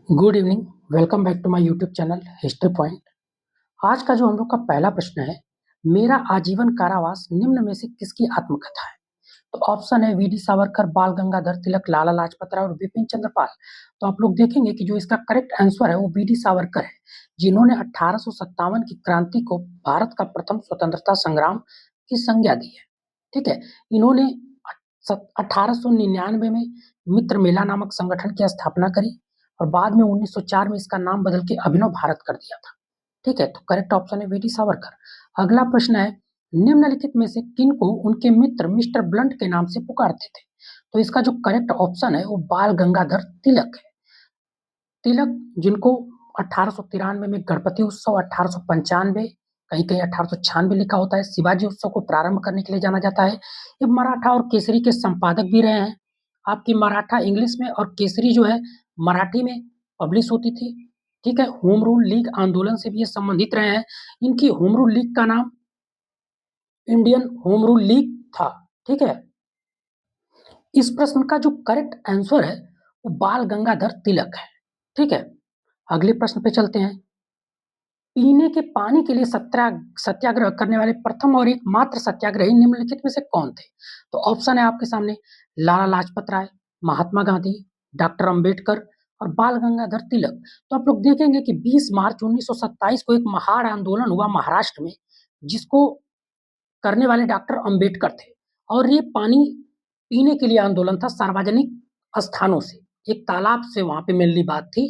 Good evening. Welcome back to my YouTube channel history point. आज का जो हम लोग का पहला प्रश्न है, मेरा आजीवन कारावास निम्न में से किसकी आत्मकथा है? तो ऑप्शन है वी.डी. सावरकर, बाल गंगाधर तिलक, लाला लाजपत राय और बिपिन चंद्र पाल। तो आप लोग देखेंगे कि जो इसका करेक्ट आंसर है वो वी.डी. सावरकर है, जिन्होंने 1857 की क्रांति को भारत का प्रथम स्वतंत्रता संग्राम की संज्ञा दी है। ठीक है, इन्होंने 1899 में मित्र मेला नामक संगठन की स्थापना करी और बाद में 1904 में इसका नाम बदल के अभिनव भारत कर दिया था। ठीक है, तो करेक्ट ऑप्शन है वी.डी. सावरकर। अगला प्रश्न है, निम्नलिखित में से किनको उनके मित्र मिस्टर ब्लंट के नाम से पुकारते थे? तो इसका जो करेक्ट ऑप्शन है वो बाल गंगाधर तिलक है। तिलक, जिनको 1893 में गणपति उत्सव, 1895, कहीं कहीं 1896 लिखा होता है, शिवाजी उत्सव को प्रारंभ करने के लिए जाना जाता है। ये मराठा और केसरी के संपादक भी रहे हैं। आपकी मराठा इंग्लिश में और केसरी जो है मराठी में पब्लिश होती थी। ठीक है, होम रूल लीग आंदोलन से भी ये संबंधित रहे हैं। इनकी होम रूल लीग का नाम इंडियन होम रूल लीग था। ठीक है, इस प्रश्न का जो करेक्ट आंसर है वो बाल गंगाधर तिलक है। ठीक है, अगले प्रश्न पे चलते हैं। पीने के पानी के लिए सत्याग्रह करने वाले प्रथम और एकमात्र सत्याग्रही निम्नलिखित में से कौन थे? तो ऑप्शन है आपके सामने, लाला लाजपत राय, महात्मा गांधी, डॉक्टर अंबेडकर और बाल गंगाधर तिलक। तो आप लोग देखेंगे कि 20 मार्च 1927 को एक महान आंदोलन हुआ महाराष्ट्र में, जिसको करने वाले डॉक्टर अंबेडकर थे। और ये पानी पीने के लिए आंदोलन था, सार्वजनिक स्थानों से, एक तालाब से वहां पे मेनली बात थी।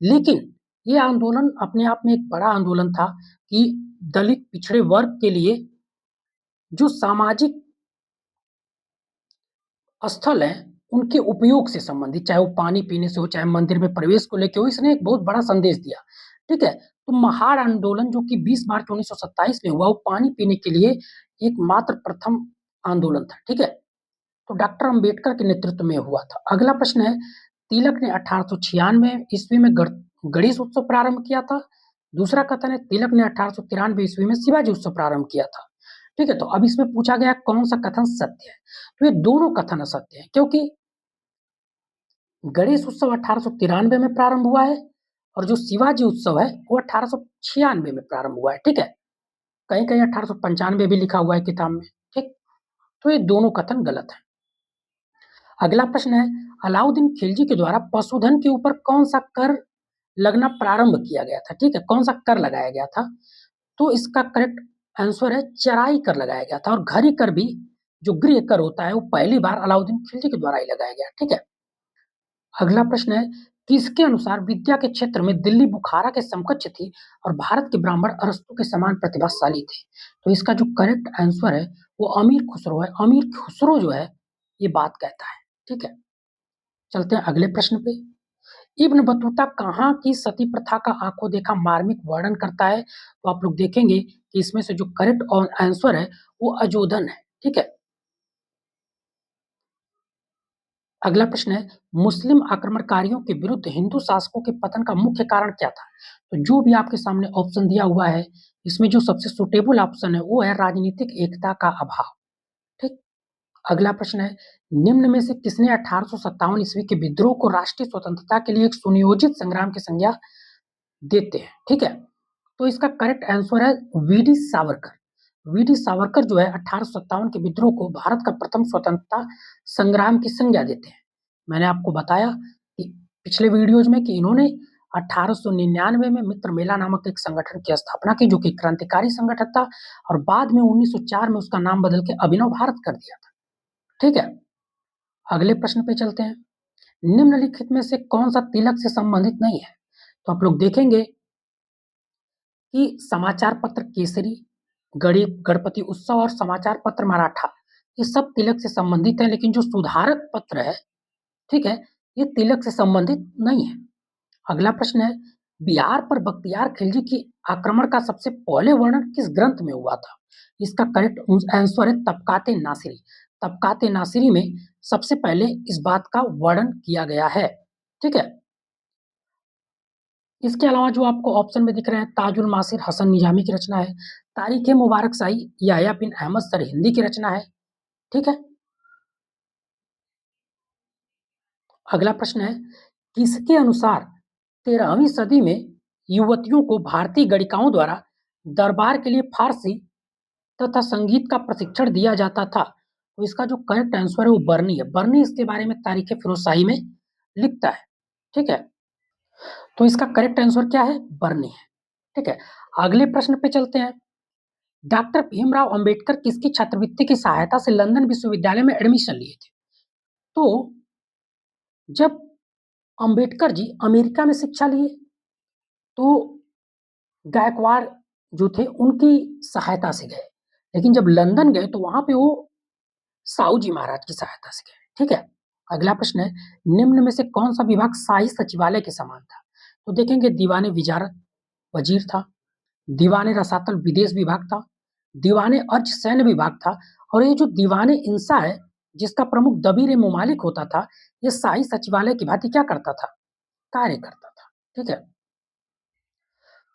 लेकिन ये आंदोलन अपने आप में एक बड़ा आंदोलन था कि दलित पिछड़े वर्ग के लिए जो सामाजिक स्थल है उनके उपयोग से संबंधित, चाहे वो पानी पीने से हो, चाहे मंदिर में प्रवेश को लेकर हो, इसने एक बहुत बड़ा संदेश दिया। ठीक है, तो महाड़ आंदोलन जो कि 20 मार्च 1927 में हुआ, वो पानी पीने के लिए एकमात्र प्रथम आंदोलन था। ठीक है, तो डॉक्टर अंबेडकर के नेतृत्व में हुआ था। अगला प्रश्न है, तिलक ने 1896 ईस्वी में गणेश उत्सव प्रारंभ किया था। दूसरा कथन है, तिलक ने 1893 ईस्वी में शिवाजी उत्सव प्रारंभ किया था। ठीक है, तो अब इसमें पूछा गया कौन सा कथन सत्य है? तो ये दोनों कथन असत्य है, क्योंकि गणेश उत्सव 1893 में प्रारंभ हुआ है और जो शिवाजी उत्सव है वो 1896 में प्रारंभ हुआ है। ठीक है, कहीं कहीं 1895 भी लिखा हुआ है किताब में। ठीक, तो ये दोनों कथन गलत है। अगला प्रश्न है, अलाउद्दीन खिलजी के द्वारा पशुधन के ऊपर कौन सा कर लगना प्रारंभ किया गया था? ठीक है, कौन सा कर लगाया गया था? तो इसका करेक्ट आंसर है चराई कर लगाया गया था। और घरी कर भी, जो गृह कर होता है, वो पहली बार अलाउद्दीन खिलजी के द्वारा ही लगाया गया। ठीक है, अगला प्रश्न है, किसके अनुसार विद्या के क्षेत्र में दिल्ली बुखारा के समकक्ष थी और भारत के ब्राह्मण अरस्तु के समान प्रतिभाशाली थे? तो इसका जो करेक्ट आंसर है वो अमीर खुसरो है। अमीर खुसरो जो है ये बात कहता है। ठीक है, चलते हैं अगले प्रश्न पे। इब्न बतूता कहाँ की सती प्रथा का आंखों देखा मार्मिक वर्णन करता है? तो आप लोग देखेंगे कि इसमें से जो करेक्ट आंसर है वो अजोधन है। ठीक है, अगला प्रश्न है, मुस्लिम आक्रमणकारियों के विरुद्ध हिंदू शासकों के पतन का मुख्य कारण क्या था? तो जो भी आपके सामने ऑप्शन दिया हुआ है, इसमें जो सबसे सुटेबल ऑप्शन है वो है राजनीतिक एकता का अभाव। ठीक, अगला प्रश्न है, निम्न में से किसने 1857 ईस्वी के विद्रोह को राष्ट्रीय स्वतंत्रता के लिए एक सुनियोजित संग्राम की संज्ञा देते हैं? ठीक है, तो इसका करेक्ट आंसर है वी.डी. सावरकर। वी.डी. सावरकर जो है 1857 के विद्रोह को भारत का प्रथम स्वतंत्रता संग्राम की संज्ञा देते हैं। मैंने आपको बताया कि पिछले वीडियोज में कि इन्होंने 1899 में मित्र मेला नामक एक संगठन की स्थापना की, जो कि क्रांतिकारी संगठन था, और बाद में 1904 में उसका नाम बदल के अभिनव भारत कर दिया था। ठीक है, अगले प्रश्न पे चलते हैं। निम्नलिखित में से कौन सा तिलक से संबंधित नहीं है? तो आप लोग देखेंगे कि समाचार पत्र केसरी, गणपति उत्सव और समाचार पत्र मराठा, ये सब तिलक से संबंधित है, लेकिन जो सुधारक पत्र है, ठीक है, ये तिलक से संबंधित नहीं है। अगला प्रश्न है, बिहार पर बख्तियार खिलजी की आक्रमण का सबसे पहले वर्णन किस ग्रंथ में हुआ था? इसका करेक्ट आंसर है तबकाते नासिरी। तबकाते नासिरी में सबसे पहले इस बात का वर्णन किया गया है। ठीक है, इसके अलावा जो आपको ऑप्शन में दिख रहे हैं, ताजुल मासिर हसन निजामी की रचना है, तारीख मुबारक शाही याह्या बिन अहमद सरहिंदी की रचना है। ठीक है, अगला प्रश्न है, किसके अनुसार 13वीं सदी में युवतियों को भारतीय गणिकाओं द्वारा दरबार के लिए फारसी तथा संगीत का प्रशिक्षण दिया जाता था। तो इसका जो करेक्ट आंसर है वो बर्नी है। बर्नी इसके बारे में तारीख फिरोजशाही में लिखता है। ठीक है, तो इसका करेक्ट आंसर क्या है? बर्नी है। ठीक है, अगले प्रश्न पे चलते हैं। डॉक्टर भीमराव अंबेडकर किसकी छात्रवृत्ति की सहायता से लंदन विश्वविद्यालय में एडमिशन लिए थे? तो जब अंबेडकर जी अमेरिका में शिक्षा लिए तो गायकवाड़ जो थे उनकी सहायता से गए, लेकिन जब लंदन गए तो वहां पे वो साहू जी महाराज की सहायता से गए। ठीक है, अगला प्रश्न है, निम्न में से कौन सा विभाग शाही सचिवालय के समान था? तो देखेंगे दीवाने विजारत वजीर था, दीवाने रसातल विदेश विभाग था, दीवाने अर्ज सैन्य विभाग था, और ये जो दीवाने इंसा है जिसका प्रमुख दबीर मुमालिक होता था, ये शाही सचिवालय की भांति क्या करता था? कार्य करता था। ठीक है,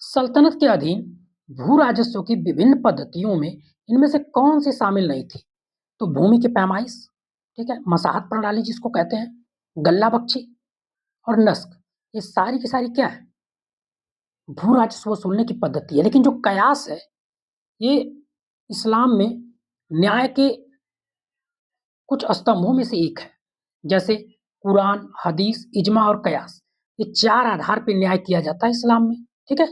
सल्तनत के अधीन भू राजस्व की विभिन्न पद्धतियों में इनमें से कौन सी शामिल नहीं थी? तो भूमि की पैमाइश, ठीक है, मसाहत प्रणाली जिसको कहते हैं, गल्ला बख्शी और नस्क, ये सारी की सारी क्या है? भू राजस्व वसूलने की पद्धति है। लेकिन जो कयास है ये इस्लाम में न्याय के कुछ स्तंभों में से एक है। जैसे कुरान, हदीस, इजमा और कयास, ये चार आधार पर न्याय किया जाता है इस्लाम में। ठीक है,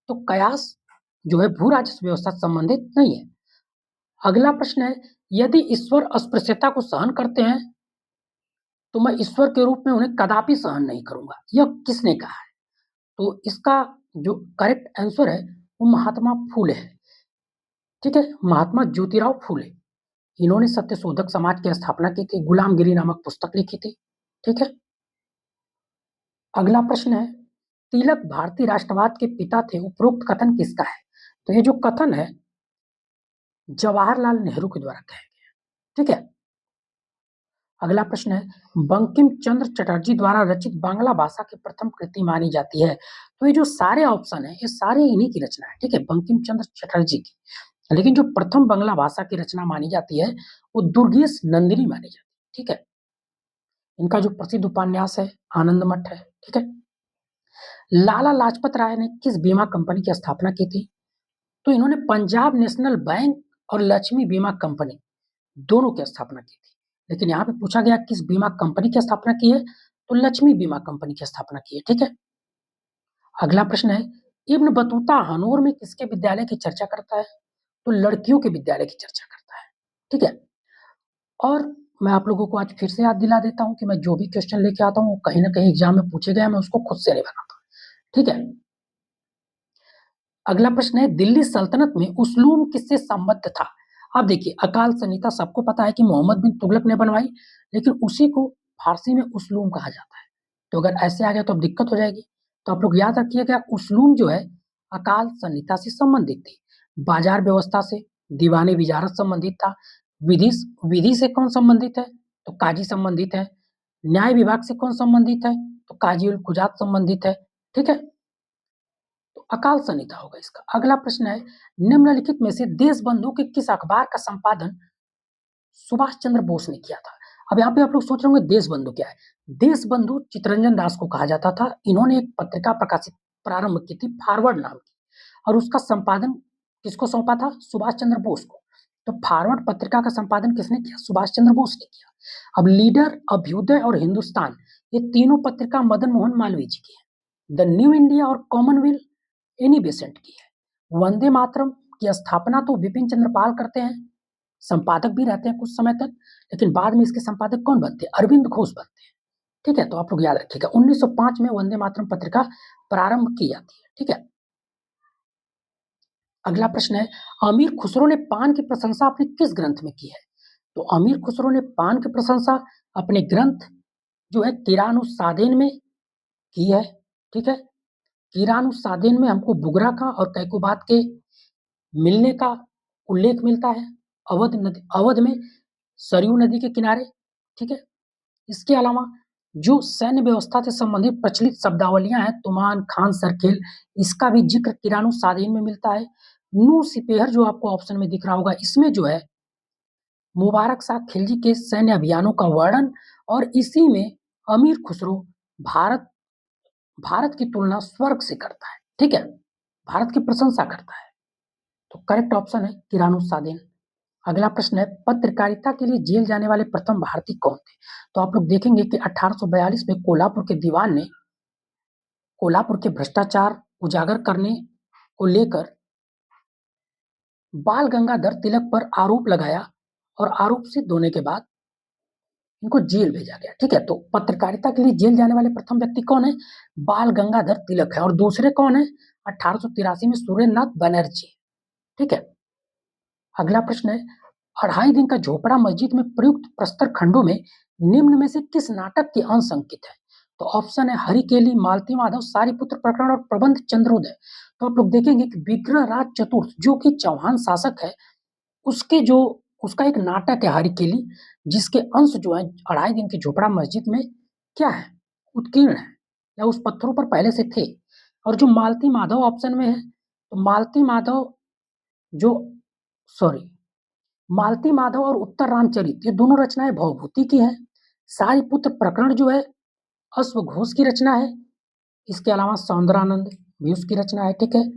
तो कयास जो है भू राजस्व व्यवस्था से संबंधित नहीं है। अगला प्रश्न है, यदि ईश्वर अस्पृश्यता को सहन करते हैं तो मैं ईश्वर के रूप में उन्हें कदापि सहन नहीं करूंगा, यह किसने कहा है? तो इसका जो करेक्ट आंसर है वो महात्मा फूले है। ठीक है, महात्मा ज्योतिराव फूले, इन्होंने सत्यशोधक समाज की स्थापना की थी, गुलामगिरी नामक पुस्तक लिखी थी। ठीक है, अगला प्रश्न है, तिलक भारतीय राष्ट्रवाद के पिता थे, उपरोक्त कथन किसका है? तो ये जो कथन है जवाहरलाल नेहरू के द्वारा कहा गया। ठीक है, अगला प्रश्न है, बंकिम चंद्र चटर्जी द्वारा रचित बांग्ला भाषा की प्रथम कृति मानी जाती है? तो ये जो सारे ऑप्शन है ये सारे इन्हीं की रचना है। ठीक है, बंकिम चंद्र चटर्जी की, लेकिन जो प्रथम बांग्ला भाषा की रचना मानी जाती है वो दुर्गेश नंदिनी मानी जाती है। ठीक है, इनका जो प्रसिद्ध उपन्यास है आनंद मठ है। ठीक है, लाला लाजपत राय ने किस बीमा कंपनी की स्थापना की थी? तो इन्होंने पंजाब नेशनल बैंक और लक्ष्मी बीमा कंपनी दोनों की स्थापना की थी। लेकिन यहाँ पे पूछा गया किस बीमा कंपनी की स्थापना की है? तो लक्ष्मी बीमा कंपनी की स्थापना की है। ठीक है, अगला प्रश्न है, इब्न बतूता हनोर में किसके विद्यालय की चर्चा करता है? तो लड़कियों के विद्यालय की चर्चा करता है। ठीक है, और मैं आप लोगों को आज फिर से याद दिला देता हूं कि मैं जो भी क्वेश्चन लेके आता हूँ कहीं ना कहीं एग्जाम में पूछे गए, मैं उसको खुद से नहीं बनाता। ठीक है, अगला प्रश्न है, दिल्ली सल्तनत में उसलूम किससे संबद्ध था? अब देखिए, अकाल संहिता सबको पता है कि मोहम्मद बिन तुगलक ने बनवाई, लेकिन उसी को फारसी में उसलूम कहा जाता है। तो अगर ऐसे आ गया तो अब दिक्कत हो जाएगी। तो आप लोग याद रखिएगा, उसलूम जो है अकाल संहिता से संबंधित थी। बाजार व्यवस्था से दीवाने विजारत संबंधित था। विधि विधि से कौन संबंधित है? तो काजी संबंधित है। न्याय विभाग से कौन संबंधित है? तो काजी उल कुजात संबंधित है। ठीक है, तो अकाल संहिता होगा इसका। अगला प्रश्न है, निम्नलिखित में से देशबंधु के किस अखबार का संपादन सुभाष चंद्र बोस ने किया था? अब यहाँ पे आप लोग सोच रहे होंगे देशबंधु क्या है? देशबंधु चित्तरंजन दास को कहा जाता था। इन्होंने एक पत्रिका प्रकाशित प्रारंभ की थी फॉरवर्ड नाम की, और उसका संपादन किसको सौंपा था? सुभाष चंद्र बोस को। तो फॉरवर्ड पत्रिका का संपादन किसने किया? सुभाष चंद्र बोस ने किया। अब लीडर, अभ्युदय और हिंदुस्तान, ये तीनों पत्रिका मदन मोहन मालवीय जी की है। द न्यू इंडिया और कॉमनवेल्थ एनी बेसेंट की है। वंदे मातरम की स्थापना तो बिपिन चंद्र पाल करते हैं, संपादक भी रहते हैं कुछ समय तक, लेकिन बाद में इसके संपादक कौन बनते हैं? अरविंद घोष बनते हैं। ठीक है, तो आप लोग याद रखिएगा 1905 में वंदे मातरम पत्रिका प्रारंभ की जाती है। ठीक है, अगला प्रश्न है, अमीर खुसरो ने पान की प्रशंसा अपने किस ग्रंथ में की है? तो अमीर खुसरो ने पान की प्रशंसा अपने ग्रंथ जो है किरानुसादेन में की है। ठीक है, किरानुसादेन में हमको बुगरा का और कैकुबात के मिलने का उल्लेख मिलता है। अवध में सरयू नदी के किनारे। ठीक है, इसके अलावा जो सैन्य व्यवस्था से संबंधित प्रचलित शब्दावलियां हैं, तुमान, खान, सरखेल, इसका भी जिक्र किरानुसादेन में मिलता है। नू सिपेहर जो आपको ऑप्शन में दिख रहा होगा, इसमें जो है मुबारक शाह खिलजी के सैन्य अभियानों का वर्णन, और इसी में अमीर खुसरो भारत भारत की तुलना स्वर्ग से करता है, ठीक है, भारत की प्रशंसा करता है। तो करेक्ट ऑप्शन है किरानुसादीन। अगला प्रश्न है पत्रकारिता के लिए जेल जाने वाले प्रथम भारतीय कौन थे? तो आप लोग देखेंगे कि 1842 में कोल्हापुर के दीवान ने कोल्हापुर के भ्रष्टाचार उजागर करने को लेकर बाल गंगाधर तिलक पर आरोप लगाया और आरोप सिद्ध होने के बाद इनको जेल भेजा गया, ठीक है। तो पत्रकारिता के लिए जेल जाने वाले प्रथम व्यक्ति कौन है? बाल गंगाधर तिलक है। और दूसरे कौन है? 1883 में सुरेंद्रनाथ बनर्जी, ठीक है। अगला प्रश्न है 2.5 दिन का झोपड़ा मस्जिद में प्रयुक्त प्रस्तर खंडों में निम्न में से किस नाटक के अंश अंकित है? तो ऑप्शन है हरिकेली, मालती माधव, सारीपुत्र प्रकरण और प्रबंध चंद्रोदय। तो आप लोग देखेंगे कि विग्रह राज चतुर्थ जो कि चौहान शासक है उसके जो उसका एक नाटक है हरिकेली, जिसके अंश जो है 2.5 दिन की झोपड़ा मस्जिद में क्या है? उत्कीर्ण है या उस पत्थरों पर पहले से थे। और जो मालती माधव ऑप्शन में है, तो मालती माधव जो सॉरी मालती माधव और उत्तर रामचरित ये दोनों रचनाएं भवभूति की हैं। सारीपुत्र प्रकरण जो है अश्वघोष की रचना है। इसके अलावा सौंदरानंद भी उसकी रचना है, ठीक है।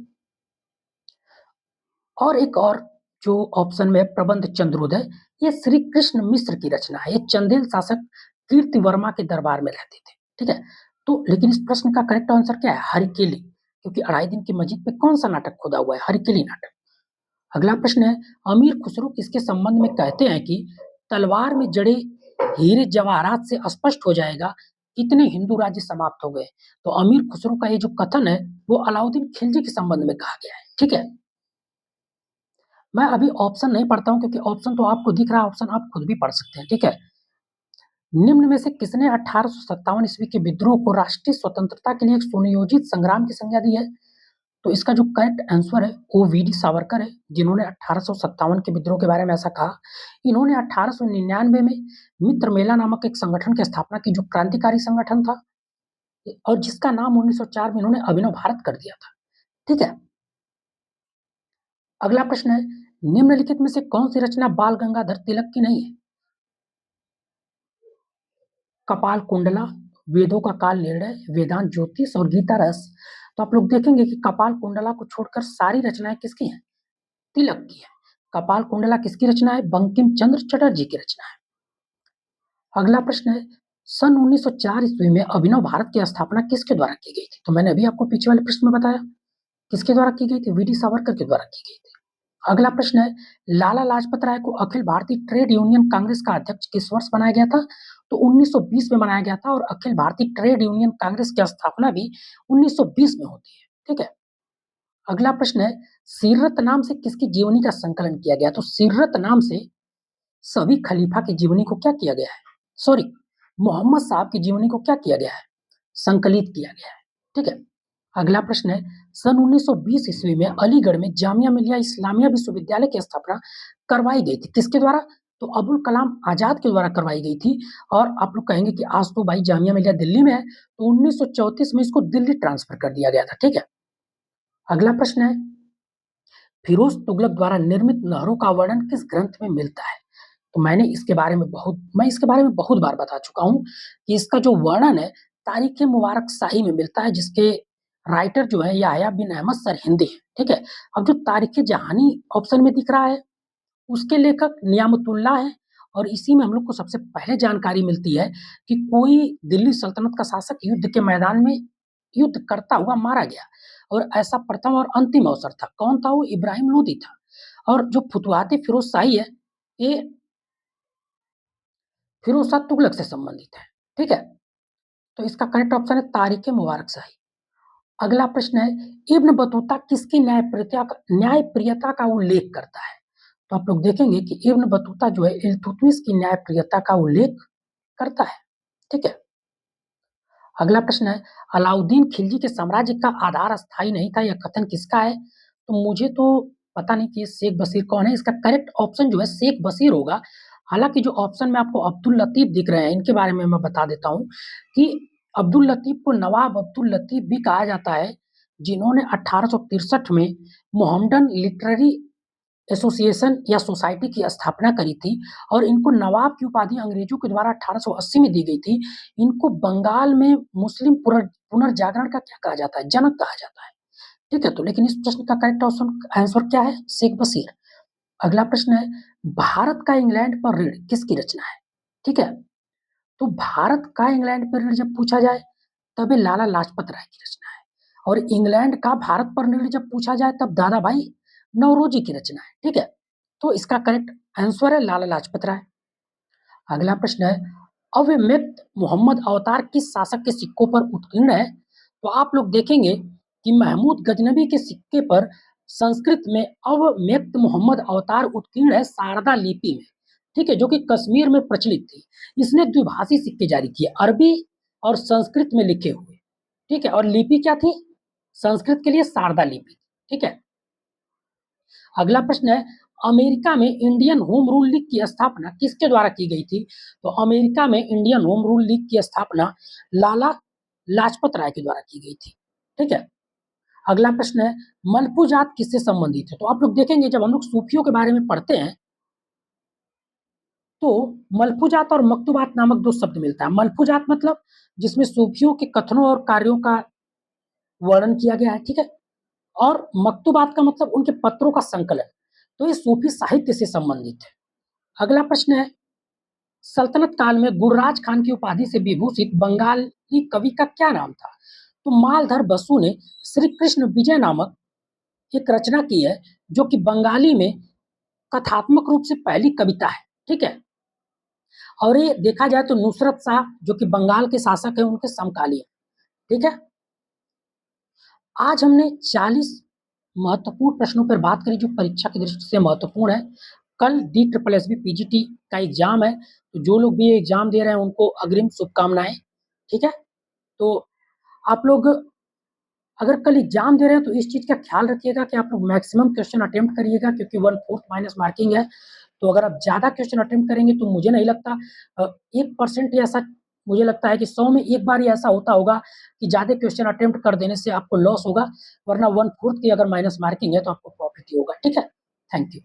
और एक और जो ऑप्शन में प्रबंध चंद्रोदय ये श्री कृष्ण मिश्र की रचना है। ये चंदेल शासक कीर्ति वर्मा के दरबार में रहते थे, ठीक है। तो लेकिन इस प्रश्न का करेक्ट आंसर क्या है? हरिकेली, क्योंकि 2.5 दिन की मस्जिद पे कौन सा नाटक खोदा हुआ है? हरिकेली नाटक। अगला प्रश्न है अमीर खुसरो किसके संबंध में कहते हैं कि तलवार में जड़े हीरे जवाहरात से स्पष्ट हो जाएगा कितने हिंदू राज्य समाप्त हो गए? तो अमीर खुसरो का ये जो कथन है वो अलाउद्दीन खिलजी के संबंध में कहा गया है, ठीक है। मैं अभी ऑप्शन नहीं पढ़ता हूं क्योंकि ऑप्शन तो आपको दिख रहा है, ऑप्शन आप खुद भी पढ़ सकते हैं, ठीक है। निम्न में से किसने 1857 ईस्वी के विद्रोह को राष्ट्रीय स्वतंत्रता के लिए एक सुनियोजित संग्राम की संज्ञा दी है? तो इसका जो करेक्ट आंसर है वो वी.डी. सावरकर है, जिन्होंने 1857 के विद्रोह के बारे में ऐसा कहा। इन्होंने 1899 में मित्र मेला नामक एक संगठन की स्थापना की जो क्रांतिकारी संगठन था और जिसका नाम 1904 में इन्होंने अभिनव भारत कर दिया था, ठीक है। अगला प्रश्न है निम्नलिखित में से कौन सी रचना बाल गंगाधर तिलक की नहीं है? कपाल कुंडला, वेदों का काल निर्णय, वेदांत ज्योतिष और गीता रस। तो आप लोग देखेंगे कि कपाल कुंडला को छोड़कर सारी रचनाएं किसकी हैं? तिलक की है। कपाल कुंडला किसकी रचना है? बंकिम चंद्र चटर्जी की रचना है। अगला प्रश्न है सन 1904 ईस्वी में अभिनव भारत की स्थापना किसके द्वारा की गई थी? तो मैंने अभी आपको पीछे वाले प्रश्न में बताया किसके द्वारा की गई थी? वी.डी. सावरकर के द्वारा की गई थी। अगला प्रश्न है लाला लाजपत राय को अखिल भारतीय ट्रेड यूनियन कांग्रेस का अध्यक्ष किस वर्ष बनाया गया था? तो 1920 में बनाया गया था और अखिल भारतीय ट्रेड यूनियन कांग्रेस की स्थापना भी 1920 में होती है, ठीक है। अगला प्रश्न है सीरत नाम से किसकी जीवनी का संकलन किया गया? तो सीरत नाम से सभी खलीफा की जीवनी को क्या किया गया है? सॉरी, मोहम्मद साहब की जीवनी को क्या किया गया है? संकलित किया गया है, ठीक है। अगला प्रश्न है सन 1920 ईस्वी में अलीगढ़ में जामिया मिलिया इस्लामिया विश्वविद्यालय की स्थापना करवाई गई थी किसके द्वारा? तो अबुल कलाम आजाद के द्वारा करवाई गई थी। और आप लोग कहेंगे कि आज तो भाई जामिया मिलिया दिल्ली में है, तो 1934 में इसको दिल्ली ट्रांसफर कर दिया गया था, ठीक है। अगला प्रश्न है फिरोज तुगलक द्वारा निर्मित नहरों का वर्णन किस ग्रंथ में मिलता है? तो मैं इसके बारे में बहुत बार बता चुका हूं कि इसका जो वर्णन है तारीख मुबारक शाही में मिलता है, जिसके राइटर जो है याह्या बिन अहमद सरहिंदी है, ठीक है। अब जो तारीख जहानी ऑप्शन में दिख रहा है उसके लेखक नियामतुल्लाह है। और इसी में हम लोग को सबसे पहले जानकारी मिलती है कि कोई दिल्ली सल्तनत का शासक युद्ध के मैदान में युद्ध करता हुआ मारा गया और ऐसा प्रथम और अंतिम अवसर था। कौन था वो? इब्राहिम लोदी था। और जो फुतुहात फिरोज शाही है ये फिरोज शाह तुगलक से संबंधित है, ठीक है। तो इसका करेक्ट ऑप्शन है तारीख मुबारक शाही। अगला प्रश्न है इब्न बतूता किसकी न्यायप्रियता का उल्लेख करता है? तो आप लोग देखेंगे कि इब्न बतूता जो है इल्तुतमिश की न्यायप्रियता का उल्लेख करता है, ठीक है। अगला प्रश्न है अलाउद्दीन खिलजी के साम्राज्य का आधार स्थायी नहीं था, यह कथन किसका है? तो मुझे तो पता नहीं कि शेख बशीर कौन है। इसका करेक्ट ऑप्शन जो है शेख बशीर होगा। हालांकि जो ऑप्शन में आपको अब्दुल लतीफ दिख रहे हैं इनके बारे में मैं बता देता हूँ कि अब्दुल लतीफ को नवाब अब्दुल लतीफ भी कहा जाता है, जिन्होंने 1863 में मोहम्मडन लिटरेरी एसोसिएशन या सोसाइटी की स्थापना करी थी और इनको नवाब की उपाधि अंग्रेजों के द्वारा 1880 में दी गई थी। इनको बंगाल में मुस्लिम पुनर्जागरण का क्या कहा जाता है? जनक कहा जाता है। ठीक है, तो लेकिन इस प्रश्न का करेक्ट आंसर क्या है? शेख बशीर। अगला प्रश्न है, भारत का इंग्लैंड पर ऋण किसकी रचना है? ठीक है, तो भारत का इंग्लैंड पर ऋण जब पूछा जाए तब ये लाला लाजपत राय की रचना है, और इंग्लैंड का भारत पर ऋण जब पूछा जाए तब दादा भाई नौरोजी की रचना है। ठीक है, तो इसका करेक्ट आंसर है लाला लाजपत राय। अगला प्रश्न है, अव्यक्त मोहम्मद अवतार किस शासक के सिक्कों पर उत्कीर्ण है? तो आप लोग देखेंगे कि महमूद गजनबी के सिक्के पर संस्कृत में अव्यक्त मोहम्मद अवतार उत्कीर्ण है शारदा लिपि में। ठीक है, जो कि कश्मीर में प्रचलित थी। इसने द्विभाषी सिक्के जारी किए, अरबी और संस्कृत में लिखे हुए। ठीक है, और लिपि क्या थी? संस्कृत के लिए शारदा लिपि। ठीक है, अगला प्रश्न है, अमेरिका में इंडियन होम रूल लीग की स्थापना किसके द्वारा की गई थी? तो अमेरिका में इंडियन होम रूल लीग की स्थापना लाला लाजपत राय के द्वारा की गई थी। ठीक है, अगला प्रश्न है, मलफूजात किससे संबंधित है? तो आप लोग देखेंगे जब हम लोग सूफियों के बारे में पढ़ते हैं तो मलफूजात और मकतूबात नामक दो शब्द मिलता है। मलफूजात मतलब जिसमें सूफियों के कथनों और कार्यों का वर्णन किया गया है। ठीक है, और मकतूबात का मतलब उनके पत्रों का संकलन। तो ये सूफी साहित्य से संबंधित है। अगला प्रश्न है, सल्तनत काल में गुलराज खान की उपाधि से विभूषित बंगाली कवि का क्या नाम था? तो मालधर बसु ने श्री कृष्ण विजय नामक एक रचना की है, जो कि बंगाली में कथात्मक रूप से पहली कविता है। ठीक है, और ये देखा जाए तो नुसरत शाह जो कि बंगाल के शासक है उनके समकालीन। ठीक है, आज हमने 40 महत्वपूर्ण प्रश्नों पर बात करी जो परीक्षा की दृष्टि से महत्वपूर्ण है। कल DSSB PGT का एग्जाम है, तो जो लोग भी एग्जाम दे रहे हैं उनको अग्रिम शुभकामनाएं। ठीक है, तो आप लोग अगर कल एग्जाम दे रहे हैं तो इस चीज का ख्याल रखिएगा कि आप लोग मैक्सिमम क्वेश्चन अटेम्प्ट करिएगा, क्योंकि 1/4 माइनस मार्किंग है। तो अगर आप ज्यादा क्वेश्चन अटेम्प्ट करेंगे तो मुझे नहीं लगता 1% ऐसा, मुझे लगता है कि 100 में एक बार ही ऐसा होता होगा कि ज्यादा क्वेश्चन अटेम्प्ट कर देने से आपको लॉस होगा, वरना 1/4 की अगर माइनस मार्किंग है तो आपको प्रॉफिट ही होगा। ठीक है, थैंक यू।